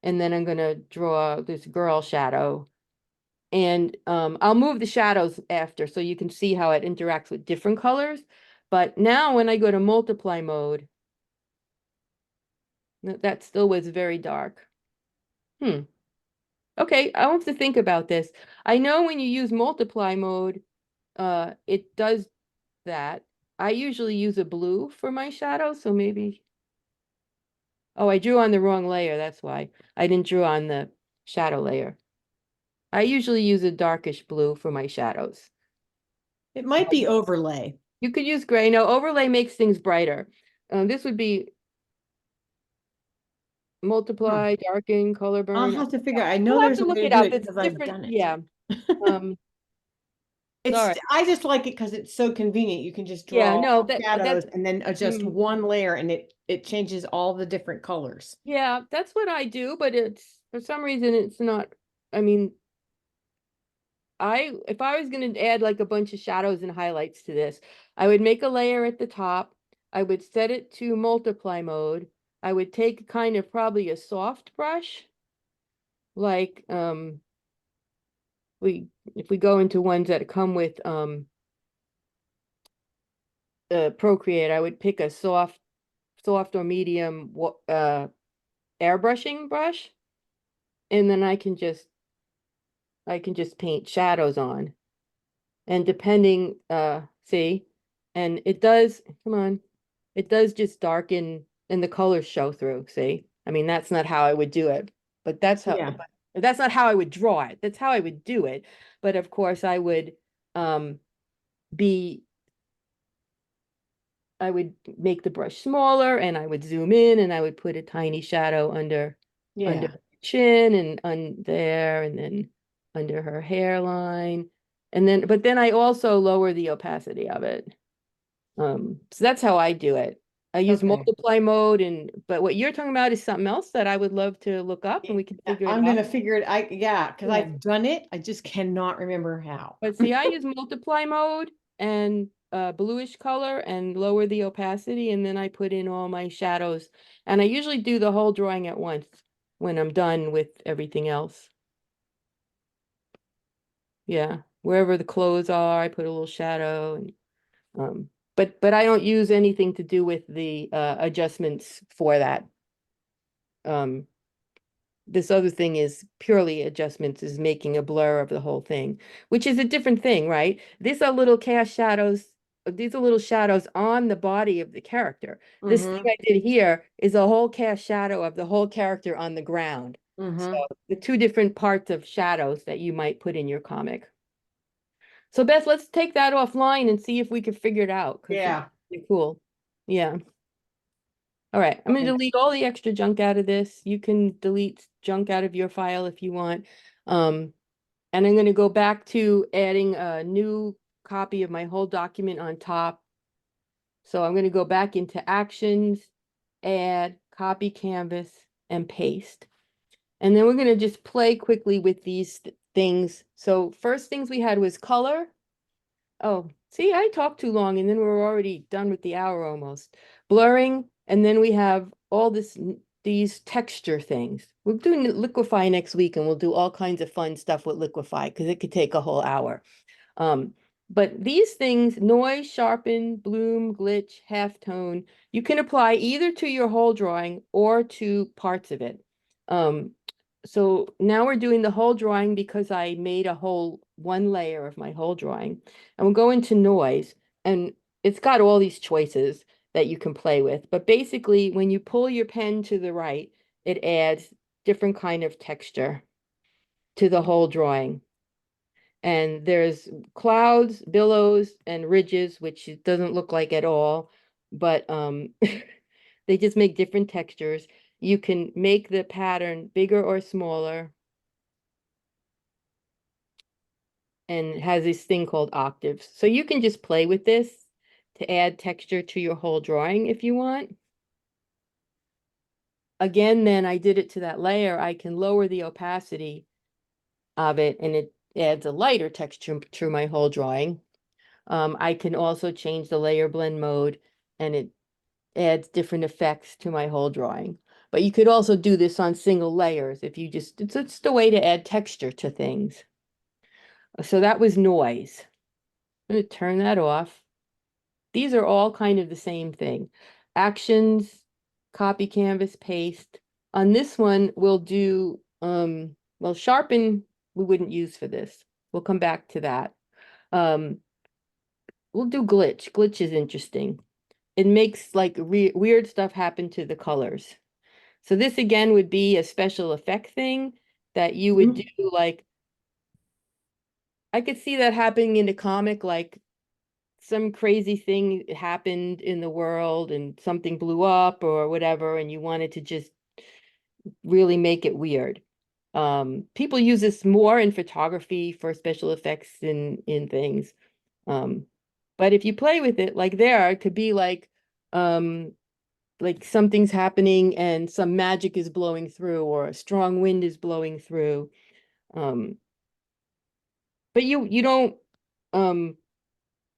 And then I'm going to draw this girl shadow. And I'll move the shadows after so you can see how it interacts with different colors. But now when I go to multiply mode, that still was very dark. Okay, I'll have to think about this. I know when you use multiply mode, it does that. I usually use a blue for my shadow, so maybe. Oh, I drew on the wrong layer, that's why. I didn't draw on the shadow layer. I usually use a darkish blue for my shadows. It might be overlay. You could use gray. No, overlay makes things brighter. This would be multiply, darken, color I'll burn. have to figure. I know We'll have there's to a way look to it do up. it It's because I've different. done it. Yeah. Um, It's sorry. I just like it because it's so convenient. You can just Yeah, draw no, shadows that's and then adjust mm, one layer and it changes all the different colors. yeah, that's what I do, but it's for some reason it's not. I mean, if I was going to add like a bunch of shadows and highlights to this, I would make a layer at the top. I would set it to multiply mode. I would take kind of probably a soft brush, like if we go into ones that come with Procreate, I would pick a soft or medium airbrushing brush, and then I can just paint shadows on. And depending, see, and it does, come on, it does just darken and the colors show through, see? I mean, that's not how I would do it, but Yeah. that's not how I would draw it. That's how I would do it. But of course um be I would make the brush smaller and I would zoom in and I would put a tiny shadow under Yeah. her chin and on there and then under her hairline. And then but then I also lower the opacity of it. So that's how I do it. I use Okay. multiply mode but what you're talking about is something else that I would love to look up and we can Yeah, figure it I'm out. gonna figure it. Yeah, because Yeah. I've done it. I just cannot remember how. But see, I use multiply mode and bluish color and lower the opacity, and then I put in all my shadows. And I usually do the whole drawing at once when I'm done with everything else. Yeah, wherever the clothes are, I put a little shadow. And, but I don't use anything to do with the adjustments for that. Um, this other thing is purely adjustments, is making a blur of the whole thing, which is a different thing, right? These are little cast shadows. These are little shadows on the body of the character. This thing Mm-hmm. I did here is a whole cast shadow of the whole character on the ground. So Mm-hmm. the two different parts of shadows that you might put in your comic. So Beth, let's take that offline and see if we can figure it out because it's Yeah. pretty cool. Yeah. All right, I'm going to Okay. delete all the extra junk out of this. You can delete junk out of your file if you want. And I'm going to go back to adding a new copy of my whole document on top. So I'm going to go back into actions, add, copy canvas, and paste. And then we're going to just play quickly with these things. So first things we had was color. Oh, see, I talked too long and then we're already done with the hour almost. Blurring, and then we have all these texture things. We're doing liquify next week and we'll do all kinds of fun stuff with liquify because it could take a whole hour. But these things, noise, sharpen, bloom, glitch, halftone, you can apply either to your whole drawing or to parts of it. so now we're doing the whole drawing because I made a whole one layer of my whole drawing. And we'll go into noise, and it's got all these choices that you can play with. But basically, when you pull your pen to the right, it adds different kind of texture to the whole drawing. And there's clouds, billows, and ridges, which it doesn't look like at all, but they just make different textures. You can make the pattern bigger or smaller, and it has this thing called octaves. So you can just play with this to add texture to your whole drawing if you want. Again, then I did it to that layer. I can lower the opacity of it, and it adds a lighter texture to my whole drawing. I can also change the layer blend mode, and it adds different effects to my whole drawing. But you could also do this on single layers if you just, it's the way to add texture to things. So that was noise. I'm going to turn that off. These are all kind of the same thing. Actions, copy canvas, paste. On this one, we'll do, well, sharpen, we wouldn't use for this. We'll come back to that. We'll do glitch. Glitch is interesting. It makes like weird stuff happen to the colors. So this again would be a special effect thing that you would do, like, I could see that happening in a comic, like some crazy thing happened in the world and something blew up or whatever, and you wanted to just really make it weird. People use this more in photography for special effects in things. But if you play with it, like there, it could be like something's happening and some magic is blowing through or a strong wind is blowing through. Um, but you don't, um,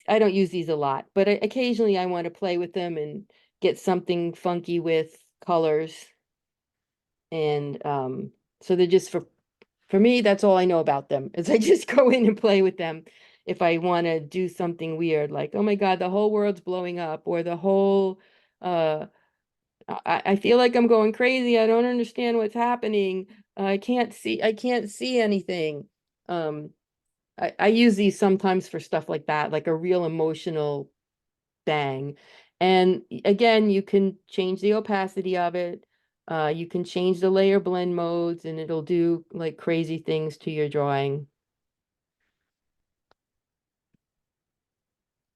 I don't use these a lot, but occasionally I want to play with them and get something funky with colors. And so they're just for me, that's all I know about them is I just go in and play with them. If I want to do something weird, like, oh my God, the whole world's blowing up, or the whole, I feel like I'm going crazy. I don't understand what's happening. I can't see anything. Um, I use these sometimes for stuff like that, like a real emotional bang. And again, you can change the opacity of it. You can change the layer blend modes, and it'll do like crazy things to your drawing.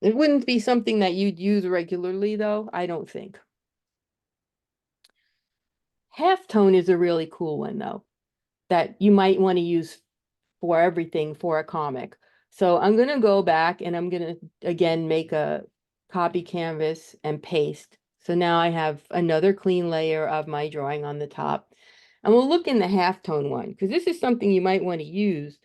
It wouldn't be something that you'd use regularly, though, I don't think. Halftone is a really cool one, though, that you might want to use for everything for a comic. So I'm going to go back and I'm going to, again, make a copy canvas and paste. So now I have another clean layer of my drawing on the top. And we'll look in the halftone one, because this is something you might want to use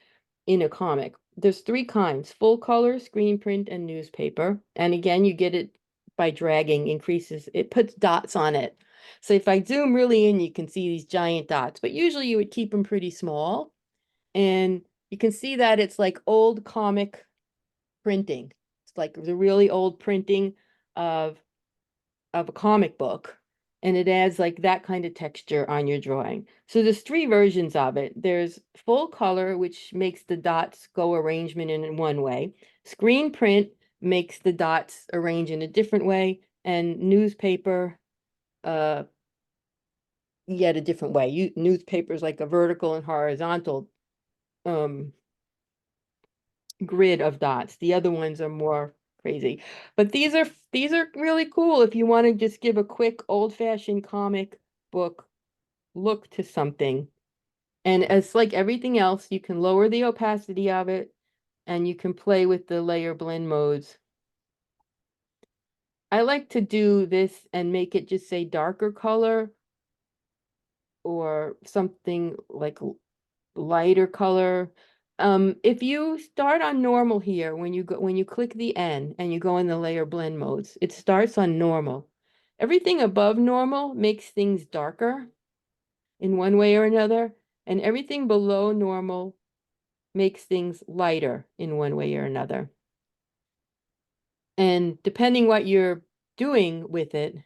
in a comic. There's three kinds: full color, screen print, and newspaper. And again, you get it by dragging, increases, it puts dots on it. So if I zoom really in, you can see these giant dots, but usually you would keep them pretty small. And you can see that it's like old comic printing. It's like the really old printing of a comic book, and it adds like that kind of texture on your drawing. So there's three versions of it. There's full color, which makes the dots go arrangement in one way. Screen print makes the dots arrange in a different way, and newspaper yet a different way. Newspaper is like a vertical and horizontal um grid of dots. The other ones are more crazy. But these are really cool if you want to just give a quick old-fashioned comic book look to something. And it's like everything else, you can lower the opacity of it and you can play with the layer blend modes. I like to do this and make it just say darker color or something like lighter color. If you start on normal here, when you click the N and you go in the layer blend modes, it starts on normal. Everything above normal makes things darker in one way or another, and everything below normal makes things lighter in one way or another. And depending what you're doing with it,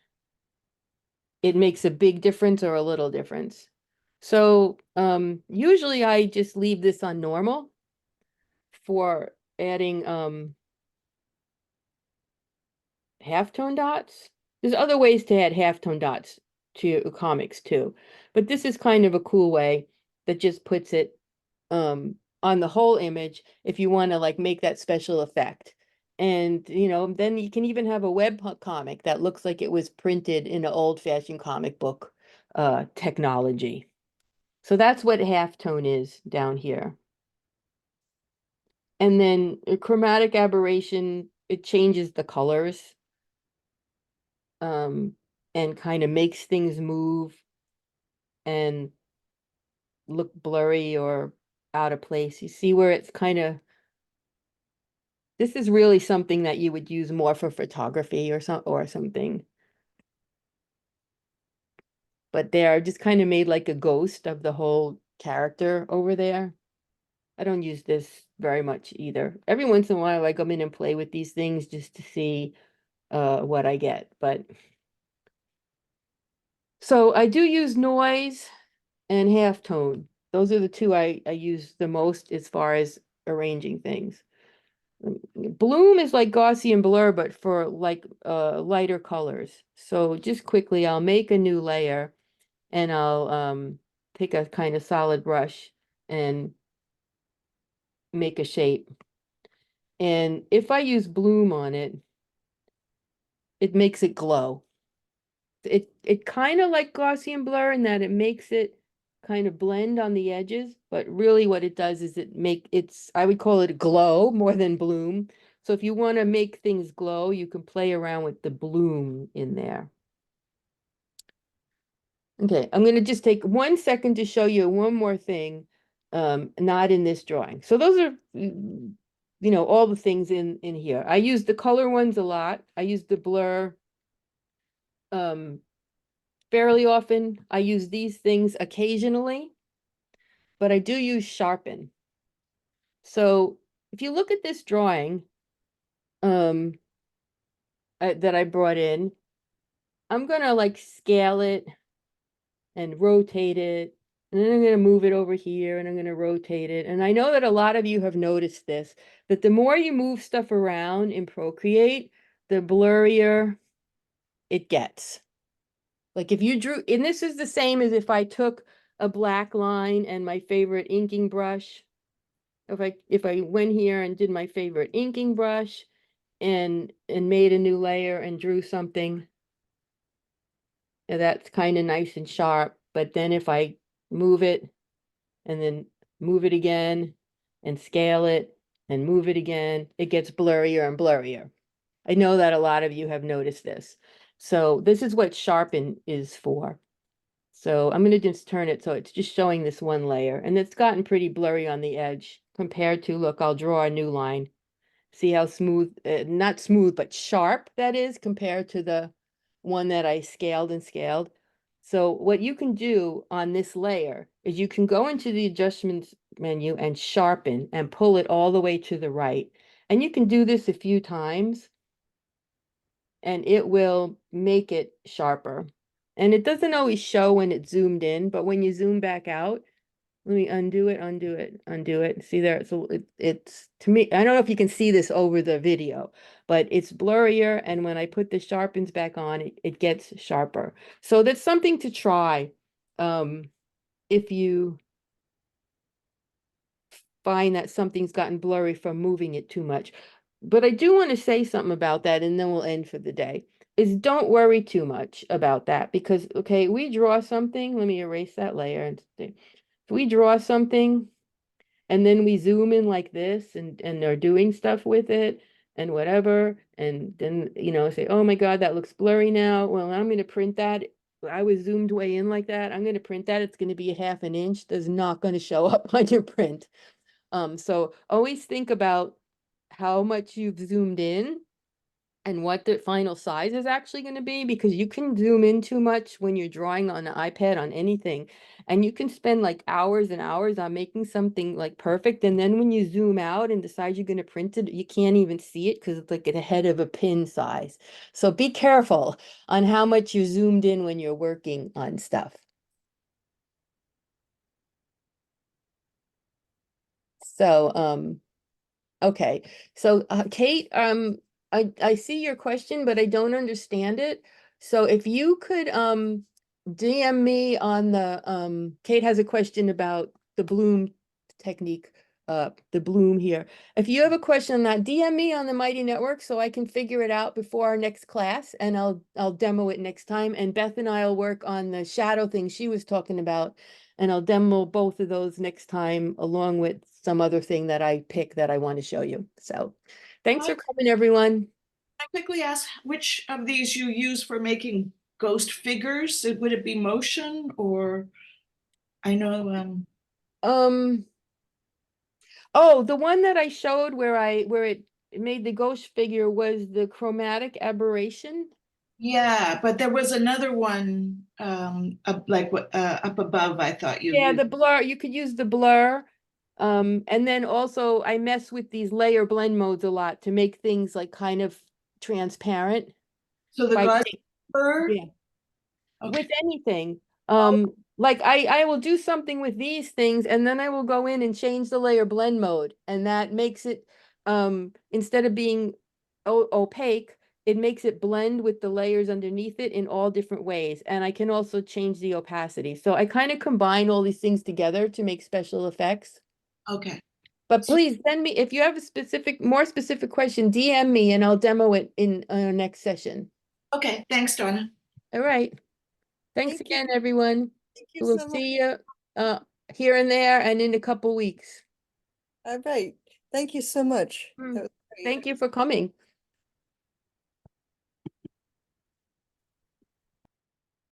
it makes a big difference or a little difference. So usually I just leave this on normal for adding halftone dots. There's other ways to add halftone dots to comics too, but this is kind of a cool way that just puts it on the whole image if you want to like make that special effect. And then you can even have a comic that looks like it was printed in an old-fashioned comic book technology. So that's what halftone is down here. And then a chromatic aberration, it changes the colors um, and kind of makes things move and look blurry or out of place. You see where it's kind of, this is really something that you would use more for photography or something. But they are just kind of made like a ghost of the whole character over there. I don't use this very much either. Every once in a while, I come in and play with these things just to see what I get. But so I do use noise and halftone. Those are the two I use the most as far as arranging things. Bloom is like Gaussian blur, but for like lighter colors. So just quickly, I'll make a new layer and I'll take a kind of solid brush and make a shape. And if I use bloom on it, it makes it glow. It kind of like Gaussian blur in that it makes it kind of blend on the edges, but really what it does is I would call it glow more than bloom. So if you want to make things glow, you can play around with the bloom in there. Okay, I'm going to just take 1 second to show you one more thing, not in this drawing. So those are, all the things in here. I use the color ones a lot. I use the blur fairly often. I use these things occasionally, but I do use sharpen. So if you look at this drawing um, that I brought in, I'm going to like scale it and rotate it. And then I'm going to move it over here and I'm going to rotate it. And I know that a lot of you have noticed this, that the more you move stuff around in Procreate, the blurrier it gets. Like if you drew, and this is the same as if I took a black line and my favorite inking brush. If I went here and did my favorite inking brush and made a new layer and drew something, that's kind of nice and sharp. But then if I move it and then move it again and scale it and move it again, it gets blurrier and blurrier. I know that a lot of you have noticed this. So this is what sharpen is for. So I'm going to just turn it so it's just showing this one layer. And it's gotten pretty blurry on the edge compared to, look, I'll draw a new line. See how smooth, not smooth, but sharp that is compared to the one that I scaled and scaled. So what you can do on this layer is you can go into the adjustments menu and sharpen and pull it all the way to the right. And you can do this a few times and it will make it sharper. And it doesn't always show when it's zoomed in, but when you zoom back out, let me undo it, undo it, undo it. See there, so it's to me, I don't know if you can see this over the video, but it's blurrier. And when I put the sharpens back on, it gets sharper. So that's something to try if you find that something's gotten blurry from moving it too much. But I do want to say something about that, and then we'll end for the day, is don't worry too much about that because, okay, we draw something. Let me erase that layer. And if we draw something and then we zoom in like this and are doing stuff with it and whatever, and then, say, oh my God, that looks blurry now. Well, I'm going to print that. I was zoomed way in like that. I'm going to print that. It's going to be a 1/2 inch. That's not going to show up on your print. So always think about how much you've zoomed in and what the final size is actually going to be, because you can zoom in too much when you're drawing on an iPad on anything, and you can spend like hours and hours on making something like perfect. And then when you zoom out and decide you're going to print it, you can't even see it because it's like at the head of a pin size. So be careful on how much you zoomed in when you're working on stuff. So, okay. So, Kate, I see your question, but I don't understand it. So if you could, DM me on the, Kate has a question about the bloom technique, the bloom here. If you have a question on that, DM me on the Mighty Network so I can figure it out before our next class, and I'll demo it next time. And Beth and I'll work on the shadow thing she was talking about, and I'll demo both of those next time along with some other thing that I pick that I want to show you. So thanks for Mike? coming, everyone. I quickly ask which of these you use for making ghost figures? Would it be motion or I know Um, oh, the one that I showed where it made the ghost figure was the chromatic aberration. yeah, but there was another one up like what up above I thought you Yeah, used. the blur, you could use the blur. And then also I mess with these layer blend modes a lot to make things like kind of transparent So the by garden bird? yeah. Okay. With anything. Like I will do something with these things and then I will go in and change the layer blend mode, and that makes it instead of being opaque, it makes it blend with the layers underneath it in all different ways. And I can also change the opacity. So I kind of combine all these things together to make special effects. Okay. But So- please send me, if you have a specific, more specific question, DM me and I'll demo it in our next session. Okay, thanks, Donna. All right. Thanks Thank you. again, everyone. Thank you We'll so much. see you here and there and in a couple weeks. All right. Thank you so much. Mm. That was great. Thank you for coming.